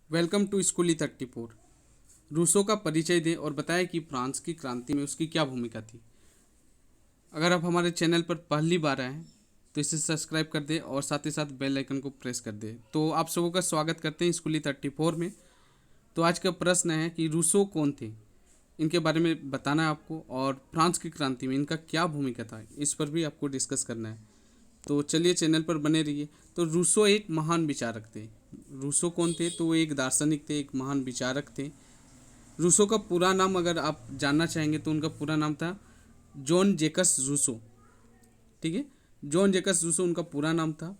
Welcome to स्कूली 34। Rousseau का परिचय दें और बताएं कि फ्रांस की क्रांति में उसकी क्या भूमिका थी। अगर आप हमारे चैनल पर पहली बार आए हैं तो इसे सब्सक्राइब कर दें और साथ ही साथ बेल आइकन को प्रेस कर दें। तो आप सबों का स्वागत करते हैं स्कूली 34 में। तो आज का प्रश्न है कि रूसो कौन थे, इनके बारे में बताना है आपको, और फ्रांस की क्रांति में इनका क्या भूमिका था इस पर भी आपको डिस्कस करना है। तो चलिए चैनल पर बने रहिए। तो रूसो एक महान विचारक थे। रूसो कौन थे? तो वो एक दार्शनिक थे, एक महान विचारक थे। रूसो का पूरा नाम अगर आप जानना चाहेंगे तो उनका पूरा नाम था जॉन जेकस रूसो। ठीक है, जॉन जेकस रूसो उनका पूरा नाम था।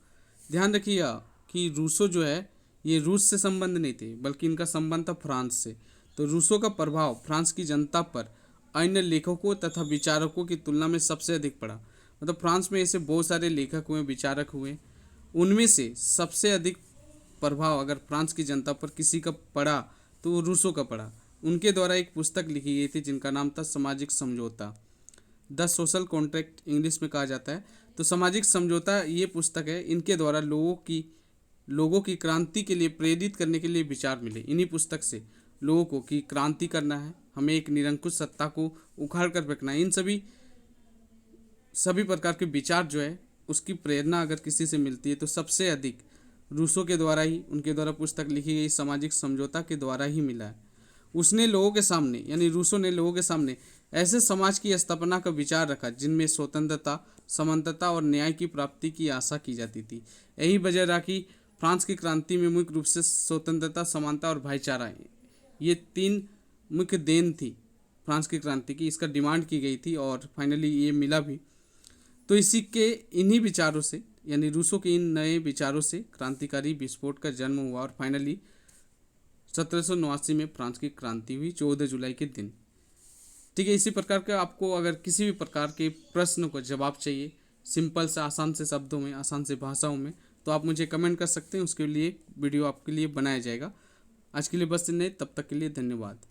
ध्यान रखिएगा कि रूसो जो है ये रूस से संबंध नहीं थे, बल्कि इनका संबंध था फ्रांस से। तो रूसो का प्रभाव फ्रांस की जनता पर अन्य लेखकों तथा विचारकों की तुलना में सबसे अधिक पड़ा। मतलब फ्रांस में ऐसे बहुत सारे लेखक हुए, विचारक हुए, उनमें से सबसे अधिक प्रभाव अगर फ्रांस की जनता पर किसी का पड़ा तो वो रूसो का पड़ा। उनके द्वारा एक पुस्तक लिखी गई थी जिनका नाम था सामाजिक समझौता, द सोशल कॉन्ट्रैक्ट इंग्लिश में कहा जाता है। तो सामाजिक समझौता ये पुस्तक है, इनके द्वारा लोगों की क्रांति के लिए प्रेरित करने के लिए विचार मिले। इन्हीं पुस्तक से लोगों को कि क्रांति करना है, हमें एक निरंकुश सत्ता को उखाड़ कर फेंकना है। इन सभी प्रकार के विचार जो है उसकी प्रेरणा अगर किसी से मिलती है तो सबसे अधिक रूसो के द्वारा ही, उनके द्वारा पुस्तक लिखी गई सामाजिक समझौता के द्वारा ही मिला है। उसने लोगों के सामने, यानी रूसो ने लोगों के सामने ऐसे समाज की स्थापना का विचार रखा जिनमें स्वतंत्रता, समानता और न्याय की प्राप्ति की आशा की जाती थी। यही वजह रहा कि फ्रांस की क्रांति में मुख्य रूप से स्वतंत्रता, समानता और भाईचारा, ये तीन मुख्य देन थी फ्रांस की क्रांति की। इसका डिमांड की गई थी और फाइनली ये मिला भी। तो इन्हीं विचारों से, यानी रूसो के इन नए विचारों से क्रांतिकारी विस्फोट का जन्म हुआ और फाइनली 1789 में फ्रांस की क्रांति हुई 14 जुलाई के दिन। ठीक है, इसी प्रकार के आपको अगर किसी भी प्रकार के प्रश्न को जवाब चाहिए सिंपल से, आसान से शब्दों में, आसान से भाषाओं में, तो आप मुझे कमेंट कर सकते हैं। उसके लिए वीडियो आपके लिए बनाया जाएगा। आज के लिए बस इतना ही, तब तक के लिए धन्यवाद।